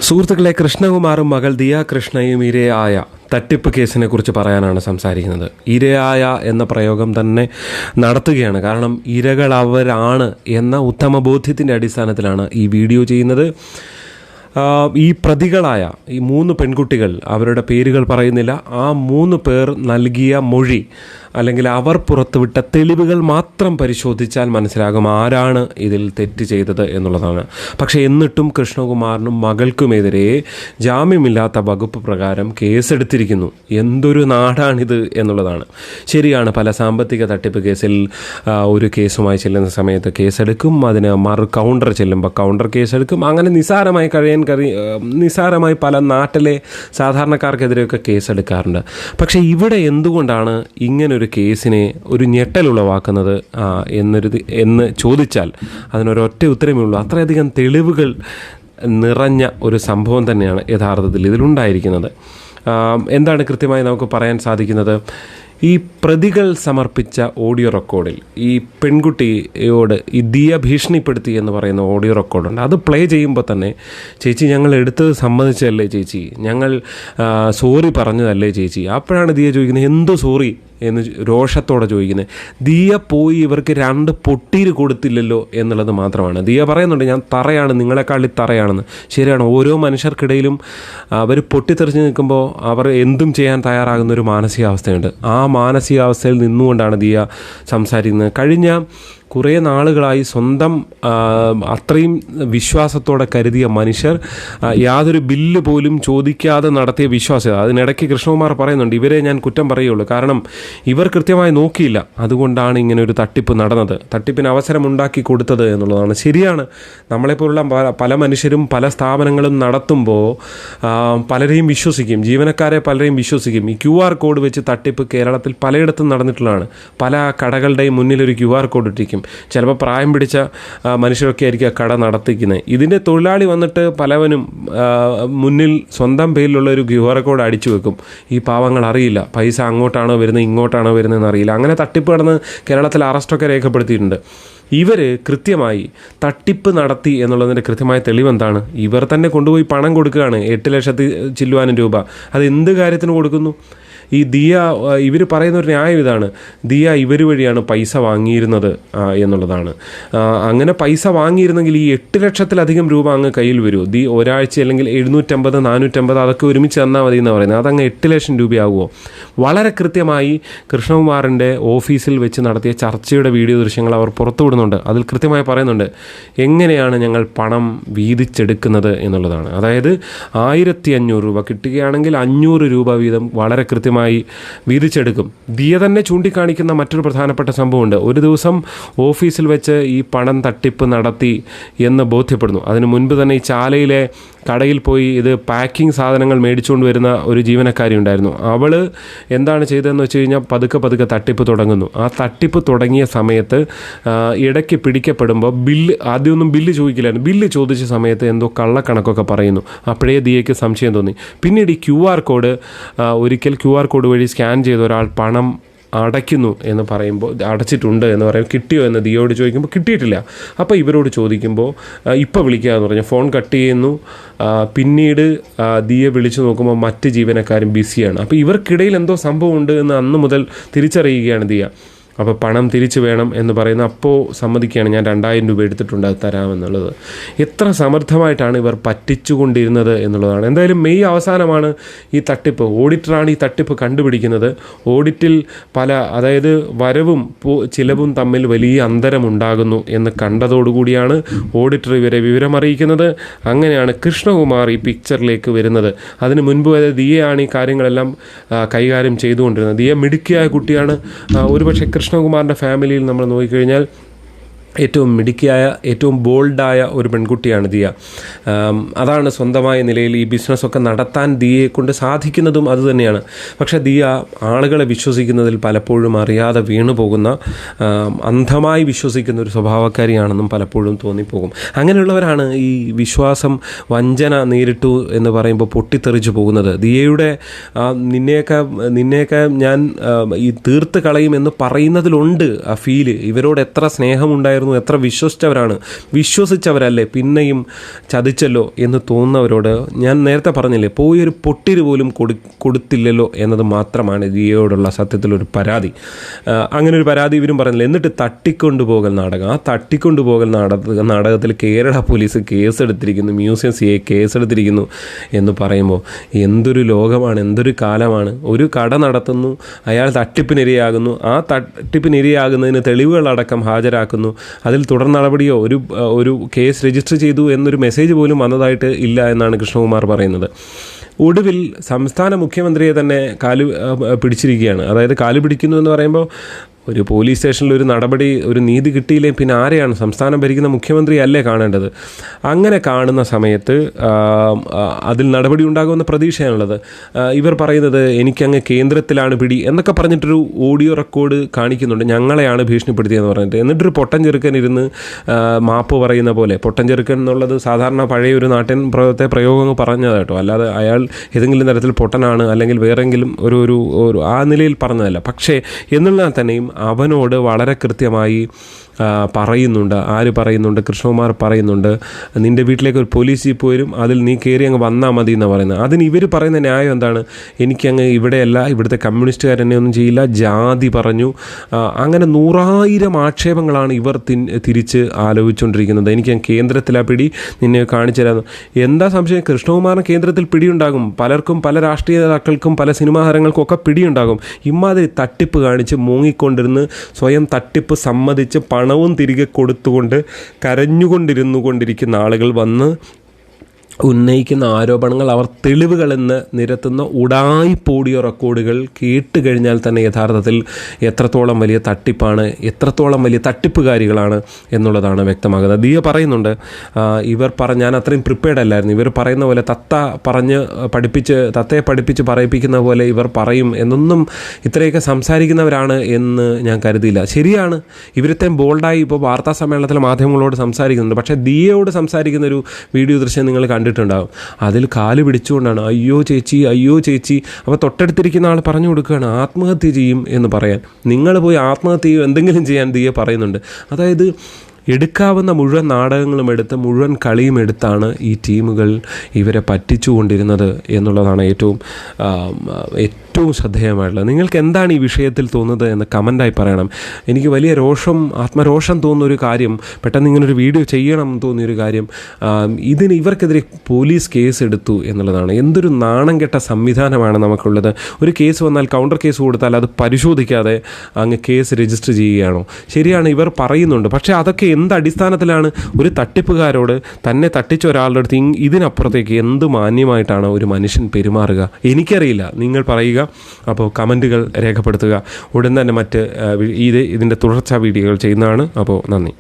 സുഹൃത്തുക്കളെ, കൃഷ്ണകുമാറും മകൾ ദിയ കൃഷ്ണയും ഇരയായ തട്ടിപ്പ് കേസിനെ കുറിച്ച് പറയാനാണ് സംസാരിക്കുന്നത്. ഇരയായ എന്ന പ്രയോഗം തന്നെ നടത്തുകയാണ്. കാരണം ഇരകൾ അവരാണ് എന്ന ഉത്തമ ബോധ്യത്തിൻ്റെ അടിസ്ഥാനത്തിലാണ് ഈ വീഡിയോ ചെയ്യുന്നത്. ഈ പ്രതികളായ ഈ 3 പെൺകുട്ടികൾ, അവരുടെ പേരുകൾ പറയുന്നില്ല, ആ 3 പേർ നൽകിയ മൊഴി അല്ലെങ്കിൽ അവർ പുറത്തുവിട്ട തെളിവുകൾ മാത്രം പരിശോധിച്ചാൽ മനസ്സിലാകും ആരാണ് ഇതിൽ തെറ്റ് ചെയ്തത് എന്നുള്ളതാണ്. പക്ഷേ എന്നിട്ടും കൃഷ്ണകുമാറിനും മകൾക്കുമെതിരെ ജാമ്യമില്ലാത്ത വകുപ്പ് പ്രകാരം കേസെടുത്തിരിക്കുന്നു. എന്തൊരു നാടാണിത് എന്നുള്ളതാണ്. ശരിയാണ്, പല സാമ്പത്തിക തട്ടിപ്പ് കേസിൽ ഒരു കേസുമായി ചെല്ലുന്ന സമയത്ത് കേസെടുക്കും, അതിന് കൗണ്ടർ ചെല്ലുമ്പോൾ കൗണ്ടർ കേസെടുക്കും. അങ്ങനെ നിസാരമായി പല നാട്ടിലെ സാധാരണക്കാർക്കെതിരെയൊക്കെ കേസെടുക്കാറുണ്ട്. പക്ഷേ ഇവിടെ എന്തുകൊണ്ടാണ് ഇങ്ങനൊരു കേസിനെ ഒരു ഞെട്ടലുളവാക്കുന്നത് എന്ന് ചോദിച്ചാൽ അതിനൊരൊറ്റ ഉത്തരമേ ഉള്ളൂ. അത്രയധികം തെളിവുകൾ നിറഞ്ഞ ഒരു സംഭവം തന്നെയാണ് യഥാർത്ഥത്തിൽ ഇതിലുണ്ടായിരിക്കുന്നത്. എന്താണ് കൃത്യമായി നമുക്ക് പറയാൻ സാധിക്കുന്നത്? ഈ പ്രതികൾ സമർപ്പിച്ച ഓഡിയോ റെക്കോർഡിൽ ഈ പെൺകുട്ടിയോട് ഈ ദിയ ഭീഷണിപ്പെടുത്തി എന്ന് പറയുന്ന ഓഡിയോ റെക്കോർഡുണ്ട്. അത് പ്ലേ ചെയ്യുമ്പോൾ തന്നെ, ചേച്ചി ഞങ്ങൾ എടുത്തത് സമ്മതിച്ചതല്ലേ ചേച്ചി, ഞങ്ങൾ സോറി പറഞ്ഞതല്ലേ ചേച്ചി. അപ്പോഴാണ് ദിയ ചോദിക്കുന്നത്, എന്തോ സോറി എന്ന് രോഷത്തോടെ ചോദിക്കുന്നത്. ദിയ പോയി ഇവർക്ക് 2 പൊട്ടീര് കൊടുത്തില്ലല്ലോ എന്നുള്ളത് മാത്രമാണ്. ദിയ പറയുന്നുണ്ട്, ഞാൻ തറയാണ്, നിങ്ങളെക്കാളി തറയാണെന്ന്. ശരിയാണ്, ഓരോ മനുഷ്യർക്കിടയിലും അവർ പൊട്ടിത്തെറിച്ച് നിൽക്കുമ്പോൾ അവർ എന്തും ചെയ്യാൻ തയ്യാറാകുന്ന ഒരു മാനസികാവസ്ഥയുണ്ട്. ആ മാനസികാവസ്ഥയിൽ നിന്നുകൊണ്ടാണ് ദിയ സംസാരിക്കുന്നത്. കഴിഞ്ഞ കുറേ നാളുകളായി സ്വന്തം അത്രയും വിശ്വാസത്തോടെ കരുതിയ മനുഷ്യർ യാതൊരു ബില്ല് പോലും ചോദിക്കാതെ നടത്തിയ വിശ്വാസ്യത. അതിനിടയ്ക്ക് കൃഷ്ണകുമാർ പറയുന്നുണ്ട്, ഇവരെ ഞാൻ കുറ്റം പറയുള്ളൂ, കാരണം ഇവർ കൃത്യമായി നോക്കിയില്ല, അതുകൊണ്ടാണ് ഇങ്ങനെ ഒരു തട്ടിപ്പ് നടന്നത്, തട്ടിപ്പിന് അവസരമുണ്ടാക്കി കൊടുത്തത് എന്നുള്ളതാണ്. ശരിയാണ്, നമ്മളെപ്പോലുള്ള പല മനുഷ്യരും പല സ്ഥാപനങ്ങളും നടത്തുമ്പോൾ പലരെയും വിശ്വസിക്കും, ജീവനക്കാരെ പലരെയും വിശ്വസിക്കും. ഈ QR കോഡ് വെച്ച് തട്ടിപ്പ് കേരളത്തിൽ പലയിടത്തും നടന്നിട്ടുള്ളതാണ്. പല കടകളുടെയും മുന്നിലൊരു QR കോഡ് ഇട്ടിരിക്കും. ചിലപ്പോൾ പ്രായം പിടിച്ച മനുഷ്യരൊക്കെ ആയിരിക്കും കട നടത്തിക്കുന്നത്. ഇതിൻ്റെ തൊഴിലാളി വന്നിട്ട് പലവനും മുന്നിൽ സ്വന്തം പേരിലുള്ള ഒരു QR കോഡ് അടിച്ചു വെക്കും. ഈ പാവങ്ങൾ അറിയില്ല, പൈസ അങ്ങോട്ടാണോ വരുന്നത് ഇങ്ങോട്ടാണോ വരുന്നതെന്ന് അറിയില്ല. അങ്ങനെ തട്ടിപ്പ് നടന്ന് കേരളത്തിൽ അറസ്റ്റൊക്കെ രേഖപ്പെടുത്തിയിട്ടുണ്ട്. ഇവർ കൃത്യമായി തട്ടിപ്പ് നടത്തി എന്നുള്ളതിൻ്റെ കൃത്യമായ തെളിവെന്താണ്? ഇവർ തന്നെ കൊണ്ടുപോയി പണം കൊടുക്കുകയാണ്, 8 ലക്ഷത്തി ചില്ലുവാനും രൂപ. അത് എന്ത് കാര്യത്തിന് കൊടുക്കുന്നു? ഈ ദിയ, ഇവർ പറയുന്ന ഒരു ന്യായം ഇതാണ്, ദിയ ഇവർ വഴിയാണ് പൈസ വാങ്ങിയിരുന്നത് എന്നുള്ളതാണ്. അങ്ങനെ പൈസ വാങ്ങിയിരുന്നെങ്കിൽ ഈ 8 ലക്ഷത്തിലധികം രൂപ അങ്ങ് കയ്യിൽ വരുമോ? ഒരാഴ്ച അല്ലെങ്കിൽ 750, 450 അതൊക്കെ ഒരുമിച്ച് തന്നാൽ മതി എന്ന് പറയുന്നത്. അതങ്ങ് 8 ലക്ഷം രൂപയാകുമോ? വളരെ കൃത്യമായി കൃഷ്ണകുമാറിൻ്റെ ഓഫീസിൽ വെച്ച് നടത്തിയ ചർച്ചയുടെ വീഡിയോ ദൃശ്യങ്ങൾ അവർ പുറത്തുവിടുന്നുണ്ട്. അതിൽ കൃത്യമായി പറയുന്നുണ്ട് എങ്ങനെയാണ് ഞങ്ങൾ പണം വീതിച്ചെടുക്കുന്നത് എന്നുള്ളതാണ്. അതായത് 1500 രൂപ കിട്ടുകയാണെങ്കിൽ 500 രൂപ വീതം വളരെ കൃത്യമായി വീതിച്ചെടുക്കും. ദിയ തന്നെ ചൂണ്ടിക്കാണിക്കുന്ന മറ്റൊരു പ്രധാനപ്പെട്ട സംഭവമുണ്ട്. ഒരു ദിവസം ഓഫീസിൽ വെച്ച് ഈ പണം തട്ടിപ്പ് നടത്തി എന്ന് ബോധ്യപ്പെടുന്നു. അതിന് മുൻപ് തന്നെ ഈ ചാലയിലെ കടയിൽ പോയി ഇത് പാക്കിംഗ് സാധനങ്ങൾ മേടിച്ചുകൊണ്ട് വരുന്ന ഒരു ജീവനക്കാരി ഉണ്ടായിരുന്നു. അവൾ എന്താണ് ചെയ്തതെന്ന് വെച്ച് കഴിഞ്ഞാൽ പതുക്കെ തട്ടിപ്പ് തുടങ്ങുന്നു. ആ തട്ടിപ്പ് തുടങ്ങിയ സമയത്ത് ഇടയ്ക്ക് പിടിക്കപ്പെടുമ്പോൾ ആദ്യമൊന്നും ബില്ല് ചോദിക്കില്ലായിരുന്നു. ബില്ല് ചോദിച്ച സമയത്ത് എന്തോ കള്ളക്കണക്കൊക്കെ പറയുന്നു. അപ്പോഴേ ദിയയ്ക്ക് സംശയം തോന്നി. പിന്നീട് ഈ QR കോഡ് ഒരിക്കൽ QR കോഡ് വഴി സ്കാൻ ചെയ്ത ഒരാൾ പണം അടയ്ക്കുന്നു എന്ന് പറയുമ്പോൾ, അടച്ചിട്ടുണ്ട് എന്ന് പറയുമ്പോൾ, കിട്ടിയോ എന്ന് ദിയോട് ചോദിക്കുമ്പോൾ കിട്ടിയിട്ടില്ല. അപ്പോൾ ഇവരോട് ചോദിക്കുമ്പോൾ ഇപ്പോൾ വിളിക്കുക എന്ന് പറഞ്ഞു ഫോൺ കട്ട് ചെയ്യുന്നു. പിന്നീട് ദിയെ വിളിച്ചു നോക്കുമ്പോൾ മറ്റ് ജീവനക്കാരും ബിസിയാണ്. അപ്പോൾ ഇവർക്കിടയിൽ എന്തോ സംഭവമുണ്ട് എന്ന് അന്ന് മുതൽ തിരിച്ചറിയുകയാണ് ദിയ. അപ്പോൾ പണം തിരിച്ചു വേണം എന്ന് പറയുന്ന അപ്പോൾ സമ്മതിക്കുകയാണ്, ഞാൻ 2000 രൂപ എടുത്തിട്ടുണ്ട്, അത് തരാമെന്നുള്ളത്. എത്ര സമർത്ഥമായിട്ടാണ് ഇവർ പറ്റിച്ചുകൊണ്ടിരുന്നത് എന്നുള്ളതാണ്. എന്തായാലും മെയ് അവസാനമാണ് ഈ തട്ടിപ്പ്, ഓഡിറ്ററാണ് ഈ തട്ടിപ്പ് കണ്ടുപിടിക്കുന്നത്. ഓഡിറ്റിൽ അതായത് വരവും ചിലവും തമ്മിൽ വലിയ അന്തരമുണ്ടാകുന്നു എന്ന് കണ്ടതോടുകൂടിയാണ് ഓഡിറ്റർ ഇവരെ വിവരമറിയിക്കുന്നത്. അങ്ങനെയാണ് കൃഷ്ണകുമാർ ഈ പിക്ചറിലേക്ക് വരുന്നത്. അതിന് മുൻപ് വരെ ദിയയാണ് ഈ കാര്യങ്ങളെല്ലാം കൈകാര്യം ചെയ്തുകൊണ്ടിരുന്നത്. ദിയ മിടുക്കിയായ കുട്ടിയാണ്. ഒരുപക്ഷെ കൃഷ്ണകുമാറിൻ്റെ ഫാമിലിയിൽ നമ്മൾ നോക്കിക്കഴിഞ്ഞാൽ ഏറ്റവും മിടുക്കിയായ, ഏറ്റവും ബോൾഡായ ഒരു പെൺകുട്ടിയാണ് ദിയ. അതാണ് സ്വന്തമായ നിലയിൽ ഈ ബിസിനസ്സൊക്കെ നടത്താൻ ദിയയെ കൊണ്ട് സാധിക്കുന്നതും അതുതന്നെയാണ്. പക്ഷേ ദിയ ആളുകളെ വിശ്വസിക്കുന്നതിൽ പലപ്പോഴും അറിയാതെ വീണു പോകുന്ന, അന്ധമായി വിശ്വസിക്കുന്ന ഒരു സ്വഭാവക്കാരിയാണെന്നും പലപ്പോഴും തോന്നിപ്പോകും. അങ്ങനെയുള്ളവരാണ് ഈ വിശ്വാസം വഞ്ചന നേരിട്ടു എന്ന് പറയുമ്പോൾ പൊട്ടിത്തെറിച്ചു പോകുന്നത്. ദിയയുടെ നിന്നെയൊക്കെ ഞാൻ ഈ തീർത്ത് കളയുമെന്ന് പറയുന്നതിലുണ്ട് ആ ഫീല്. ഇവരോട് എത്ര സ്നേഹമുണ്ടായിരുന്നു മാധ്യമം എത്ര വിശ്വസിച്ചവരല്ലേ പിന്നെയും ചതിച്ചല്ലോ എന്ന് തോന്നുന്നവരോട് ഞാൻ നേരത്തെ പറഞ്ഞില്ലേ, പോയൊരു പൊട്ടിര് പോലും കൊടുത്തില്ലല്ലോ എന്നത് മാത്രമാണ് ദിയയോടുള്ള സത്യത്തിലൊരു പരാതി. അങ്ങനെ ഒരു പരാതി ഇവരും പറഞ്ഞില്ല. എന്നിട്ട് തട്ടിക്കൊണ്ടുപോകൽ നാടകം, ആ തട്ടിക്കൊണ്ടുപോകൽ നാടകത്തിൽ കേരള പോലീസ് കേസെടുത്തിരിക്കുന്നു, മ്യൂസിയം CI കേസെടുത്തിരിക്കുന്നു എന്ന് പറയുമ്പോൾ എന്തൊരു ലോകമാണ്, എന്തൊരു കാലമാണ്. ഒരു കട നടത്തുന്നു, അയാൾ തട്ടിപ്പിനിരയാകുന്നു, ആ തട്ടിപ്പിനിരയാകുന്നതിന് തെളിവുകളടക്കം ഹാജരാക്കുന്നു, അതിൽ തുടർ നടപടിയോ ഒരു കേസ് രജിസ്റ്റർ ചെയ്തു എന്നൊരു മെസ്സേജ് പോലും വന്നതായിട്ട് ഇല്ല എന്നാണ് കൃഷ്ണകുമാർ പറയുന്നത്. ഒടുവിൽ സംസ്ഥാന മുഖ്യമന്ത്രിയെ തന്നെ പിടിച്ചിരിക്കുകയാണ്. അതായത് പിടിക്കുന്നു എന്ന് പറയുമ്പോൾ ഒരു പോലീസ് സ്റ്റേഷനിൽ ഒരു നടപടി, ഒരു നീതി കിട്ടിയില്ലേ പിന്നെ ആരെയാണ്? സംസ്ഥാനം ഭരിക്കുന്ന മുഖ്യമന്ത്രി അല്ലേ കാണേണ്ടത്? അങ്ങനെ കാണുന്ന സമയത്ത് അതിൽ നടപടി ഉണ്ടാകുമെന്ന പ്രതീക്ഷയാണുള്ളത്. ഇവർ പറയുന്നത് എനിക്കങ്ങ് കേന്ദ്രത്തിലാണ് പിടി എന്നൊക്കെ പറഞ്ഞിട്ടൊരു ഓഡിയോ റെക്കോർഡ് കാണിക്കുന്നുണ്ട്, ഞങ്ങളെയാണ് ഭീഷണിപ്പെടുത്തിയെന്ന് പറഞ്ഞിട്ട്. എന്നിട്ടൊരു പൊട്ടൻ ചെറുക്കൻ ഇരുന്ന് മാപ്പ് പറയുന്ന പോലെ, പൊട്ടൻ ചെറുക്കൻ എന്നുള്ളത് സാധാരണ പഴയ ഒരു നാട്ടിൻ പ്രയോഗങ്ങൾ പറഞ്ഞത് കേട്ടോ, അല്ലാതെ അയാൾ ഏതെങ്കിലും തരത്തിൽ പൊട്ടനാണ് അല്ലെങ്കിൽ വേറെങ്കിലും ഒരു ആ നിലയിൽ പറഞ്ഞതല്ല. പക്ഷേ എന്നുള്ള തന്നെയും അവനോട് വളരെ കൃത്യമായി പറയുന്നുണ്ട്, കൃഷ്ണകുമാർ പറയുന്നുണ്ട്, നിൻ്റെ വീട്ടിലേക്ക് ഒരു പോലീസ് ജീപ്പ് വരും, അതിൽ നീ കയറി അങ്ങ് വന്നാൽ മതി എന്നാണ് പറയുന്നത്. അതിന് ഇവർ പറയുന്ന ന്യായം എന്താണ്? എനിക്കങ്ങ് ഇവിടെയല്ല, ഇവിടുത്തെ കമ്മ്യൂണിസ്റ്റുകാരെന്നെ ഒന്നും ചെയ്യില്ല, ജാതി പറഞ്ഞു. അങ്ങനെ 100,000 ആക്ഷേപങ്ങളാണ് ഇവർ തിരിച്ച് ആലോചിച്ചുകൊണ്ടിരിക്കുന്നത്. എനിക്ക് കേന്ദ്രത്തിലാ പിടി, നിന്നെ കാണിച്ചു തരാമെന്ന്. എന്താ സംശയം? കൃഷ്ണകുമാറിന് കേന്ദ്രത്തിൽ പിടിയുണ്ടാകും, പലർക്കും, പല രാഷ്ട്രീയ നേതാക്കൾക്കും, പല സിനിമാ താരങ്ങൾക്കും ഒക്കെ പിടിയുണ്ടാകും. ഇമാതിരി തട്ടിപ്പ് കാണിച്ച് മൂങ്ങിക്കൊണ്ടിരുന്ന് സ്വയം തട്ടിപ്പ് സമ്മതിച്ച് പണവും തിരികെ കൊടുത്തുകൊണ്ട് കരഞ്ഞുകൊണ്ടിരിക്കുന്ന ആളുകൾ വന്ന് ഉന്നയിക്കുന്ന ആരോപണങ്ങൾ, അവർ തെളിവുകളെന്ന് നിരത്തുന്ന ഉടായിപ്പ് ഓഡിയോ റെക്കോർഡുകൾ കേട്ട് കഴിഞ്ഞാൽ തന്നെ യഥാർത്ഥത്തിൽ എത്രത്തോളം വലിയ തട്ടിപ്പാണ്, എത്രത്തോളം വലിയ തട്ടിപ്പുകാരികളാണ് എന്നുള്ളതാണ് വ്യക്തമാകുന്നത്. ദിയ പറയുന്നുണ്ട്, ഞാൻ അത്രയും പ്രിപ്പയർഡ് അല്ലായിരുന്നു, ഇവർ പറയുന്ന പോലെ തത്തയെ പഠിപ്പിച്ച് പറയിപ്പിക്കുന്ന പോലെ ഇവർ പറയും എന്നൊന്നും, ഇത്രയൊക്കെ സംസാരിക്കുന്നവരാണ് എന്ന് ഞാൻ കരുതിയില്ല. ശരിയാണ്, ഇവരത്തെ ബോൾഡായി ഇപ്പോൾ വാർത്താ സമ്മേളനത്തിൽ മാധ്യമങ്ങളോട് സംസാരിക്കുന്നുണ്ട്. പക്ഷേ ദിയയോട് സംസാരിക്കുന്ന ഒരു വീഡിയോ ദൃശ്യം നിങ്ങൾ കണ്ടിട്ടുണ്ടാകും. അതിൽ കാല് പിടിച്ചുകൊണ്ടാണ് അയ്യോ ചേച്ചി. അപ്പോൾ തൊട്ടടുത്തിരിക്കുന്ന ആൾ പറഞ്ഞു കൊടുക്കുകയാണ് ആത്മഹത്യ ചെയ്യും എന്ന് പറയാൻ. നിങ്ങൾ പോയി ആത്മഹത്യ ചെയ്യും, എന്തെങ്കിലും ചെയ്യാൻ ദിയ പറയുന്നുണ്ട്. അതായത് എടുക്കാവുന്ന മുഴുവൻ നാടകങ്ങളും എടുത്ത്, മുഴുവൻ കളിയും എടുത്താണ് ഈ ടീമുകൾ ഇവരെ പറ്റിച്ചുകൊണ്ടിരുന്നത് എന്നുള്ളതാണ് ഏറ്റവും ശ്രദ്ധേയമായിട്ടുള്ളത്. നിങ്ങൾക്ക് എന്താണ് ഈ വിഷയത്തിൽ തോന്നുന്നത് എന്ന് കമൻ്റായി പറയണം. എനിക്ക് വലിയ ആത്മരോഷം തോന്നുന്നൊരു കാര്യം, പെട്ടെന്ന് ഇങ്ങനൊരു വീഡിയോ ചെയ്യണം തോന്നിയൊരു കാര്യം, ഇവർക്കെതിരെ പോലീസ് കേസ് എടുത്തു എന്നുള്ളതാണ്. എന്തൊരു നാണം കെട്ട സംവിധാനമാണ് നമുക്കുള്ളത്. ഒരു കേസ് വന്നാൽ കൗണ്ടർ കേസ് കൊടുത്താൽ അത് പരിശോധിക്കാതെ അങ്ങ് കേസ് രജിസ്റ്റർ ചെയ്യുകയാണോ? ശരിയാണ്, ഇവർ പറയുന്നുണ്ട്. പക്ഷേ അതൊക്കെ എന്ത് അടിസ്ഥാനത്തിലാണ്? ഒരു തട്ടിപ്പുകാരോട്, തന്നെ തട്ടിച്ച ഒരാളുടെ അടുത്ത് ഇതിനപ്പുറത്തേക്ക് എന്ത് മാന്യമായിട്ടാണ് ഒരു മനുഷ്യൻ പെരുമാറുക? എനിക്കറിയില്ല, നിങ്ങൾ പറയുക. അപ്പോൾ കമൻറ്റുകൾ രേഖപ്പെടുത്തുക. ഉടൻ തന്നെ ഇതിൻ്റെ തുടർച്ചാ വീഡിയോകൾ ചെയ്യുന്നതാണ്. അപ്പോൾ നന്ദി.